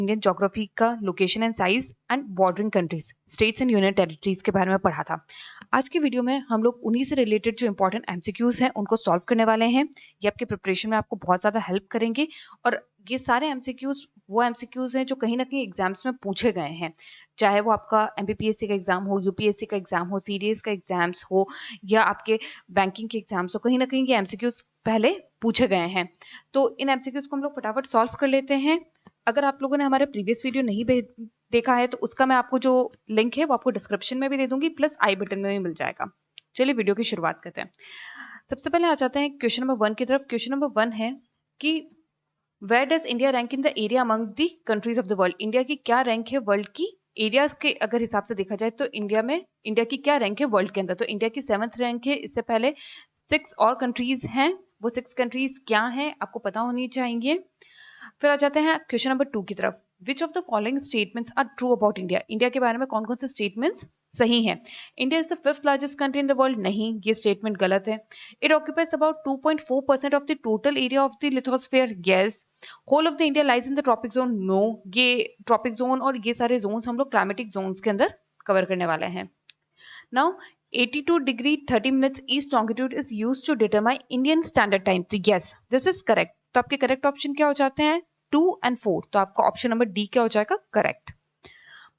Indian geography का location and size and bordering countries, states and union territories के बारे में पढ़ा था। आज की वीडियो में हम लोग उन्हीं से रिलेटेड जो इंपॉर्टेंट एमसीक्यूज हैं उनको सॉल्व करने वाले हैं। ये आपके प्रिपरेशन में आपको बहुत ज़्यादा हेल्प करेंगे और ये सारे एमसीक्यूज वो एमसीक्यूज हैं जो कहीं ना कहीं एग्जाम्स में पूछे गए हैं, चाहे वो आपका एमपीपीएससी का एग्जाम हो, यूपीएससी का एग्जाम हो, सीडीएस का एग्जाम्स हो या आपके बैंकिंग के एग्जाम्स हो, कहीं ना कहीं ये एमसीक्यूज पहले पूछे गए हैं। तो इन एमसीक्यूज को हम लोग फटाफट सॉल्व कर लेते हैं। अगर आप लोगों ने हमारे प्रीवियस वीडियो नहीं देखा है तो उसका मैं आपको जो लिंक है वो आपको डिस्क्रिप्शन में भी दे दूंगी, प्लस आई बटन में भी मिल जाएगा। चलिए वीडियो की शुरुआत करते हैं। सबसे पहले आ जाते हैं क्वेश्चन नंबर 1 की तरफ। क्वेश्चन नंबर 1 है कि where does India rank in the area among the countries of the world. India की क्या रैंक है वर्ल्ड की एरियाज के अगर हिसाब से देखा जाए तो इंडिया की क्या रैंक है वर्ल्ड के अंदर। तो इंडिया की 7th रैंक है। इससे पहले 6 और कंट्रीज हैं, वो 6 कंट्रीज क्या हैं आपको पता होनी चाहिए। फिर आ जाते हैं क्वेश्चन नंबर 2 की तरफ। Which of the following statements are true about India. India के बारे में कौन कौन से स्टेटमेंट्स सही हैं। India is the 5th largest country in the world. नहीं, ये स्टेटमेंट गलत है। It occupies about 2.4% of the total area of the lithosphere. Yes. Whole of the India lies in the tropic zone. No, ये tropic zone और ये सारे Jones हम लोग क्लाइमेटिक जोन्स के अंदर कवर करने वाले हैं। Now 82 degree 30 minutes east longitude is used to determine Indian standard time. तो यस, दिस इज करेक्ट। तो आपके करेक्ट ऑप्शन क्या हो जाते हैं 2 और 4। तो आपका ऑप्शन नंबर डी क्या हो जाएगा करेक्ट।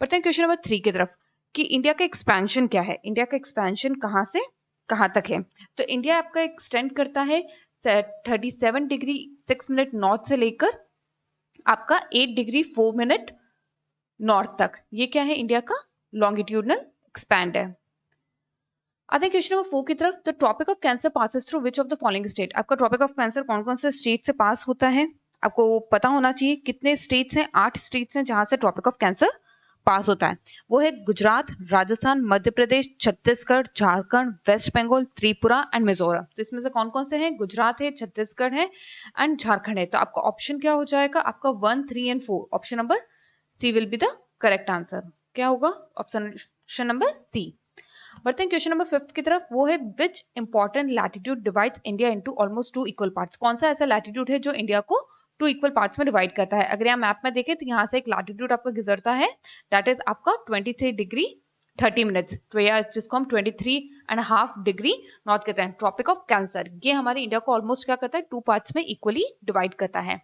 बढ़ते हैं क्वेश्चन नंबर 3 की तरफ कि इंडिया का एक्सपेंशन क्या है। इंडिया का एक्सपेंशन कहां से कहां तक है। तो इंडिया आपका एक्सटेंड करता है 37 डिग्री 6 मिनट नॉर्थ से लेकर आपका 8 डिग्री 4 मिनट नॉर्थ तक। ये क्या है इंडिया का लॉन्गिट्यूडनल एक्सपैंड है। आते हैं क्वेश्चन नंबर 4 की तरफ। The tropic of cancer passes through which of the following state. आपका ट्रॉपिक ऑफ कैंसर कौन कौन से स्टेट से पास होता है आपको पता होना चाहिए। कितने स्टेट्स हैं 8 स्टेट्स हैं जहां से ट्रॉपिक ऑफ कैंसर पास होता है। वो है गुजरात, राजस्थान, मध्य प्रदेश, छत्तीसगढ़, झारखंड, वेस्ट बंगाल, त्रिपुरा एंड मिजोरम। तो इसमें से कौन कौन से हैं गुजरात है, छत्तीसगढ़ है एंड झारखंड है। तो आपका ऑप्शन क्या हो जाएगा आपका 1, 3 and 4। Option number C will be the correct answer. क्या होगा ऑप्शन नंबर सी। बढ़ते हैं क्वेश्चन नंबर 5 की तरफ। वो है which important latitude divides India into almost 2 equal parts. कौन सा ऐसा लैटिट्यूड है जो इंडिया को 2 इक्वल पार्ट्स में डिवाइड करता है। अगर यहाँ मैप में देखें तो यहाँ से एक लैटिट्यूड आपका गुजरता है, दैट इज आपका 23 डिग्री 30 मिनट्स। तो या जिसको हम 23.5 डिग्री नॉर्थ कहते हैं। ट्रॉपिक ऑफ कैंसर ये हमारे इंडिया को ऑलमोस्ट क्या करता है 2 पार्ट्स में इक्वली डिवाइड करता है।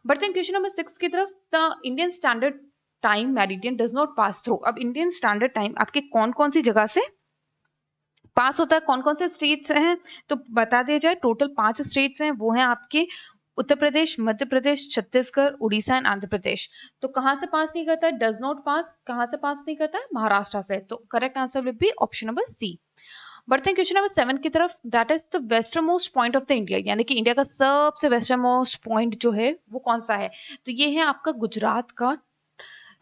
बढ़ते हैं क्वेश्चन नंबर 6 की तरफ। The Indian standard time meridian does not pass through. अब इंडियन स्टैंडर्ड टाइम आपके कौन कौन सी जगह से पास होता है, कौन कौन से स्टेट्स हैं तो बता दिया जाए। टोटल 5 स्टेट्स हैं, वो हैं आपके उत्तर प्रदेश, मध्य प्रदेश, छत्तीसगढ़, उड़ीसा एंड आंध्र प्रदेश। तो कहां से पास नहीं करता है डज नॉट पास। कहां से पास नहीं करता है महाराष्ट्र से। तो correct answer will be option number C. बढ़ते हैं क्वेश्चन नंबर 7 की तरफ। That is the western most point of the India. यानी कि इंडिया का सबसे वेस्टर्न मोस्ट पॉइंट जो है वो कौन सा है। तो ये है आपका गुजरात का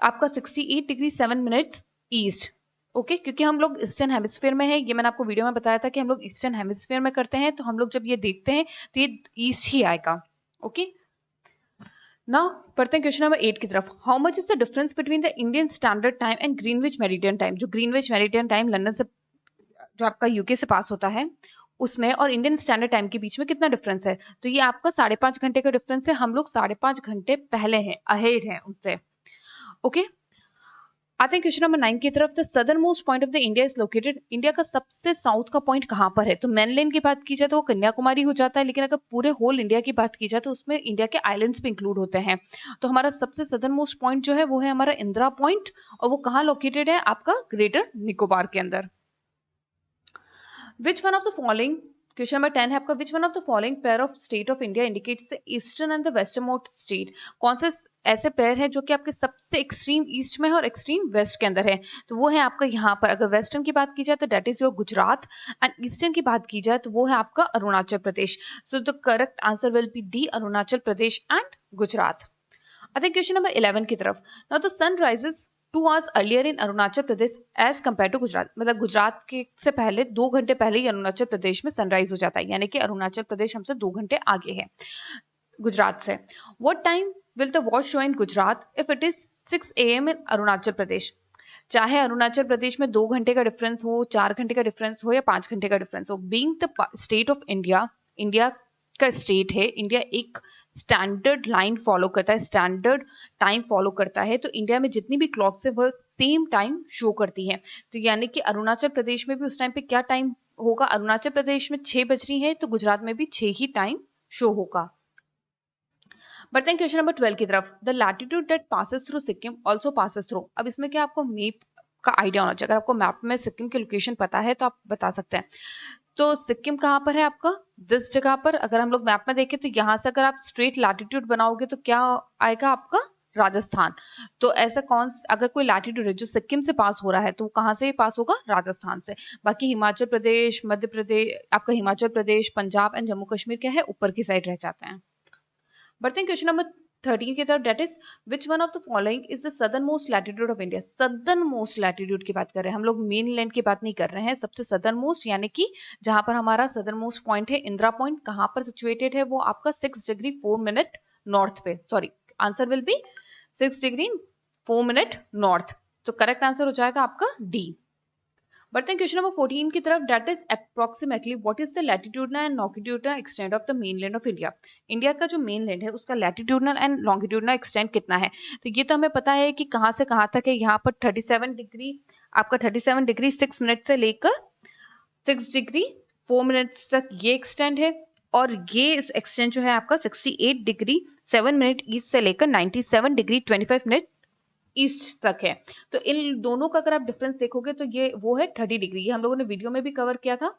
आपका 68 डिग्री 7 मिनट्स ईस्ट। ओके, क्योंकि हम लोग ईस्टर्न हेमिस्फीयर में है। ये मैंने आपको वीडियो में बताया था कि हम लोग ईस्टर्न हेमिस्फीयर में करते हैं, तो हम लोग जब ये देखते हैं तो ये ईस्ट ही आएगा। ओके, नाउ पढ़ते हैं क्वेश्चन नंबर 8 की तरफ। How much is the difference between the Indian standard time and Greenwich meridian time. जो ग्रीनविच मेरिडियन टाइम लंदन से जो आपका यूके से पास होता है उसमें और इंडियन स्टैंडर्ड टाइम के बीच में कितना डिफरेंस है। तो ये आपका 5.5 घंटे का डिफरेंस है। हम लोग 5.5 घंटे पहले हैं, अहेड हैं उनसे। ओके, आते हैं क्वेश्चन नंबर 9 की तरफ। The southern most point of the India is located. India का सबसे साउथ का पॉइंट कहां पर है। तो मेनलैंड की बात की जाए तो वो कन्याकुमारी हो जाता है, लेकिन अगर पूरे होल इंडिया की बात की जाए तो उसमें इंडिया के आइलैंड्स भी इंक्लूड होते हैं। तो हमारा सबसे सदर्न मोस्ट पॉइंट जो है वो है हमारा इंदिरा पॉइंट, और वो कहाँ लोकेटेड है आपका ग्रेटर निकोबार के अंदर। विच one of the following, question number 10 है आपका। विच one of the following pair of state of India indicates the eastern and the western most state. कौन से ऐसे पेयर है जो कि आपके सबसे एक्सट्रीम ईस्ट में है और एक्सट्रीम वेस्ट के अंदर है। तो वो है आपका यहाँ पर अगर वेस्टर्न की बात की जाए तो that is your Gujarat, and eastern की बात की जाए तो वो है आपका Arunachal Pradesh. So the correct answer will be D, Arunachal Pradesh and Gujarat. I think question number 11 की तरफ। Now the sun rises 2 hours earlier in Arunachal Pradesh as compared to Gujarat. मतलब गुजरात के से पहले 2 घंटे पहले ही अरुणाचल प्रदेश में सनराइज हो जाता है, यानी कि अरुणाचल प्रदेश हमसे 2 घंटे आगे है गुजरात से। What time will the watch show in Gujarat if it is 6 AM इन अरुणाचल प्रदेश। चाहे अरुणाचल प्रदेश में 2 घंटे का डिफरेंस हो, 4 घंटे का डिफरेंस हो या 5 घंटे का डिफरेंस हो, being the state of India, India का स्टेट है, इंडिया एक स्टैंडर्ड लाइन फॉलो करता है, स्टैंडर्ड टाइम फॉलो करता है। तो इंडिया में जितनी भी क्लॉक्स है वो सेम टाइम शो करती है। तो यानी कि अरुणाचल प्रदेश में भी उस टाइम पे क्या टाइम होगा, अरुणाचल प्रदेश में 6 बज रही है तो गुजरात में भी 6 ही टाइम शो होगा। बढ़ते हैं क्वेश्चन नंबर 12 की तरफ। The latitude that passes through Sikkim also passes through. अब इसमें क्या आपको मैप का आइडिया होना चाहिए। अगर आपको मैप में सिक्किम की लोकेशन पता है तो आप बता सकते हैं। तो सिक्किम कहाँ पर है आपका, दिस जगह पर। अगर हम लोग मैप में देखें तो यहाँ से अगर आप स्ट्रेट लैटिट्यूड बनाओगे तो क्या आएगा आपका, राजस्थान। तो ऐसा कौन, अगर कोई लैटिट्यूड है जो सिक्किम से पास हो रहा है तो वो कहाँ से पास होगा, राजस्थान से। बाकी हिमाचल प्रदेश, मध्य प्रदेश, आपका हिमाचल प्रदेश, पंजाब एंड जम्मू कश्मीर क्या है, ऊपर की साइड रह जाते हैं। बढ़ते हैं क्वेश्चन नंबर 13 की तरफ। That is which one of the following is the southern most latitude of India. Southern most latitude की बात कर रहे हैं हम लोग, मेन लैंड की बात नहीं कर रहे हैं। सबसे सदर्न मोस्ट यानी कि जहां पर हमारा सदर्न मोस्ट पॉइंट है, इंदिरा पॉइंट, कहां पर सिचुएटेड है वो आपका 6 डिग्री 4 मिनट नॉर्थ पे। Sorry, answer will B 6 degree 4 minute north. तो करेक्ट आंसर हो जाएगा आपका डी। बढ़ते हैं क्वेश्चन नंबर 14 की तरफ। That is approximately what is the latitudinal and longitudinal extent of the mainland of India. India का जो मेनलैंड है उसका लैटिट्यूडनल एंड लॉन्गिट्यूडनल एक्सटेंट कितना है। तो ये तो हमें पता है कि कहाँ से कहाँ तक है। यहाँ पर 37 डिग्री, आपका 37 डिग्री 6 मिनट से लेकर 6 डिग्री 4 मिनट तक ये एक्सटेंड है। और ये एक्सटेंड जो है आपका 68 डिग्री 7 मिनट ईस्ट से लेकर 97 डिग्री 25 मिनट ईस्ट तक है। तो इन दोनों का अगर आप डिफरेंस देखोगे तो ये वो है 30 डिग्री। ये हम लोगों ने वीडियो में भी कवर किया था,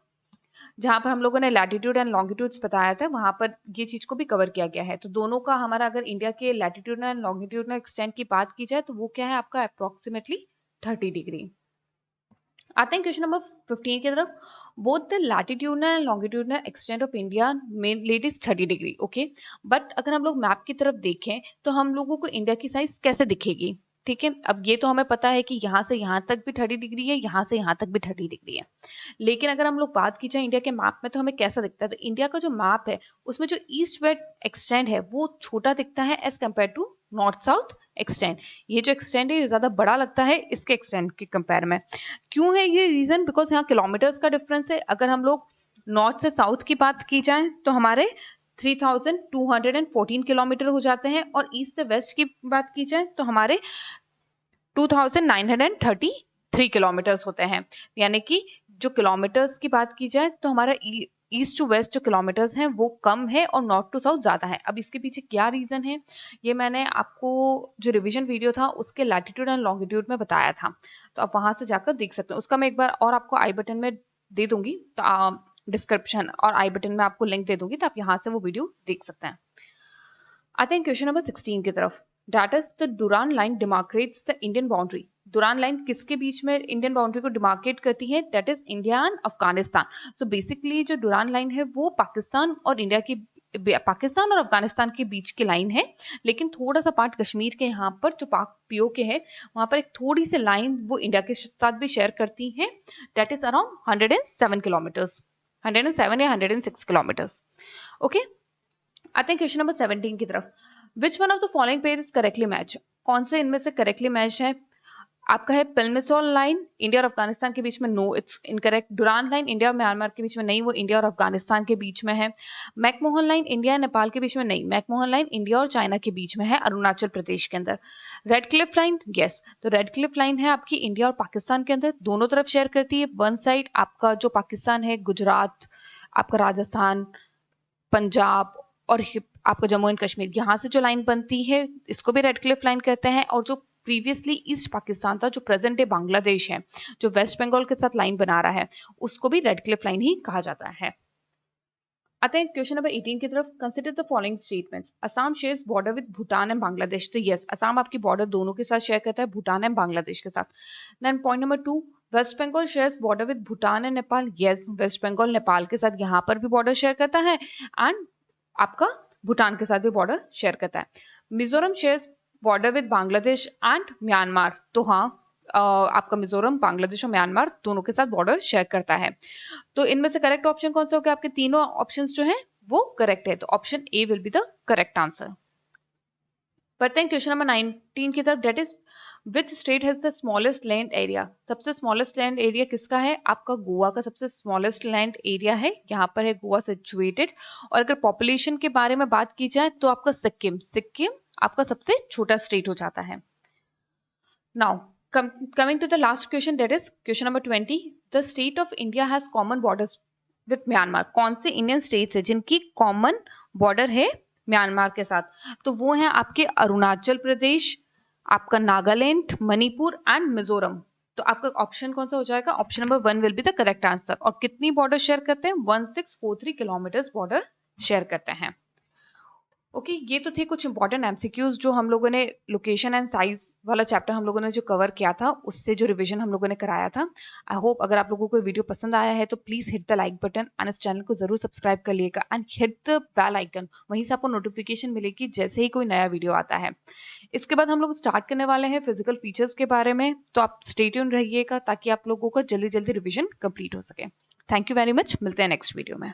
जहां पर हम लोगों ने लैटिट्यूड एंड लॉन्गिट्यूड्स बताया था, वहां पर ये चीज को भी कवर किया गया है। तो दोनों का हमारा अगर इंडिया के लैटिट्यूड एंड लॉन्गिट्यूडनल एक्सटेंट की बात की जाए तो वो क्या है आपका, अप्रोक्सीमेटली 30 डिग्री। आते हैं क्वेश्चन नंबर 15 की तरफ। Both the latitudinal and longitudinal extent of India mainland is 30 degree. Okay, but अगर हम लोग मैप की तरफ देखें तो हम लोगों को इंडिया की साइज कैसे दिखेगी। ठीक है, अब ये तो हमें पता है कि यहाँ से यहाँ तक भी 30 डिग्री है, यहाँ से यहाँ तक भी 30 डिग्री है। लेकिन अगर हम लोग बात की जाए इंडिया के मैप में तो हमें कैसा दिखता है, तो इंडिया का जो मैप है उसमें जो ईस्ट वेस्ट एक्सटेंड है वो छोटा दिखता है as compare to north south extend. ये जो एक्सटेंड है ये ज्यादा बड़ा लगता है इसके एक्सटेंड के कंपेयर में। क्यों है ये रीजन, बिकॉज यहाँ किलोमीटर्स का डिफरेंस है। अगर हम लोग नॉर्थ से साउथ की बात की जाए तो हमारे 3214 किलोमीटर हो जाते हैं, और ईस्ट से वेस्ट की बात की जाए तो हमारे 2933 किलोमीटर्स होते हैं। यानी कि जो किलोमीटर्स की बात की जाए तो हमारा ईस्ट टू वेस्ट जो किलोमीटर्स हैं वो कम है और नॉर्थ टू साउथ ज्यादा है। अब इसके पीछे क्या रीजन है ये मैंने आपको जो रिवीजन वीडियो था उसके लैटिट्यूड एंड लॉन्गिट्यूड में बताया था, तो आप वहां से जाकर देख सकते हैं। उसका मैं एक बार और आपको आई बटन में दे दूंगी, तो डिस्क्रिप्शन और आई बटन में आपको लिंक दे दूंगी, तो आप यहाँ से वो वीडियो देख सकते हैं। आते हैं क्वेश्चन नंबर 16 की तरफ। That is the Duran line demarcates the Indian boundary. दुरान लाइन किसके बीच में इंडियन बाउंड्री को डिमार्केट करती है, that is India and Afghanistan. So basically जो दुरान लाइन है वो पाकिस्तान और इंडिया की, पाकिस्तान और अफगानिस्तान के बीच की लाइन है। लेकिन थोड़ा सा पार्ट कश्मीर के यहाँ पर जो पाक पीओके है वहां पर एक थोड़ी सी लाइन वो इंडिया के साथ भी शेयर करती है, दैट इज अराउंड 107 किलोमीटर्स, 107 या 106 किलोमीटर्स। ओके, आते हैं क्वेश्चन नंबर 17 की तरफ। विच one of the following pair is correctly match. कौन से इनमें से करेक्टली मैच है आपका, है पिलमिसोल लाइन इंडिया और अफगानिस्तान के बीच में, नो इट्स इनकरेक्ट। दुरान लाइन इंडिया और म्यांमार के बीच में, नहीं, वो इंडिया और अफगानिस्तान के बीच में है। मैकमोहन लाइन इंडिया और नेपाल के बीच में, नहीं, मैकमोहन लाइन इंडिया और चाइना के बीच में है, अरुणाचल प्रदेश के अंदर। रेड क्लिफ लाइन, यस, तो रेड क्लिफ लाइन है आपकी इंडिया और पाकिस्तान के अंदर, दोनों तरफ शेयर करती है। वन साइड आपका जो पाकिस्तान है, गुजरात, आपका राजस्थान, पंजाब और आपका जम्मू एंड कश्मीर, यहाँ से जो लाइन बनती है इसको भी रेड क्लिफ लाइन कहते हैं। और जो प्रीवियसली ईस्ट पाकिस्तान था, जो प्रेजेंट डे बांग्लादेश है, जो वेस्ट बंगाल के साथ लाइन बना रहा है, उसको भी रेड क्लिफ लाइन ही कहा जाता है। आते हैं क्वेश्चन नंबर 18 की तरफ। Consider the following statements. Assam shares border with Bhutan and Bangladesh, तो यस, असम आपकी बॉर्डर दोनों के साथ शेयर करता है, भूटान एंड बांग्लादेश के साथ। Then point number 2, West Bengal shares border with Bhutan and Nepal, yes, West Bengal Nepal के साथ यहाँ पर भी बॉर्डर शेयर करता है एंड आपका भूटान के साथ भी बॉर्डर शेयर करता है। Mizoram shares border with Bangladesh and Myanmar, तो हाँ, आपका मिजोरम बांग्लादेश और म्यांमार दोनों के साथ बॉर्डर शेयर करता है। तो इनमें से करेक्ट ऑप्शन कौन सा होगा, आपके तीनों ऑप्शंस जो हैं वो करेक्ट है, तो option A will be the correct answer. बढ़ते हैं क्वेश्चन नंबर 19 की तरफ। That is which state has the smallest land area? सबसे स्मॉलेस्ट लैंड एरिया किसका है? आपका गोवा का सबसे स्मॉलेस्ट लैंड एरिया है, यहाँ पर है गोवा सिचुएटेड। और अगर पॉपुलेशन के बारे में बात की जाए तो आपका सिक्किम आपका सबसे छोटा स्टेट हो जाता है। Now coming to the last question, that is question number 20. The state of India has common borders with Myanmar. कौन से इंडियन स्टेट्स है जिनकी कॉमन बॉर्डर है म्यांमार के साथ? तो वो हैं आपके अरुणाचल प्रदेश, आपका नागालैंड, मणिपुर एंड मिजोरम। तो आपका ऑप्शन कौन सा हो जाएगा? Option number 1 will be the correct answer. और कितनी बॉर्डर शेयर करते हैं? 1643 किलोमीटर बॉर्डर शेयर करते हैं। ओके ये तो थे कुछ इंपॉर्टेंट एमसीक्यूज जो हम लोगों ने लोकेशन एंड साइज वाला चैप्टर हम लोगों ने जो कवर किया था, उससे जो रिवीजन हम लोगों ने कराया था। आई होप अगर आप लोगों को वीडियो पसंद आया है तो please hit the like button and इस चैनल को जरूर सब्सक्राइब कर लिएगा and hit the bell icon, वहीं से आपको नोटिफिकेशन मिलेगी जैसे ही कोई नया वीडियो आता है। इसके बाद हम लोग स्टार्ट करने वाले हैं फिजिकल फीचर्स के बारे में, तो आप स्टे ट्यून रहिएगा ताकि आप लोगों का जल्दी जल्दी रिविजन कंप्लीट हो सके। थैंक यू वेरी मच, मिलते हैं नेक्स्ट वीडियो में।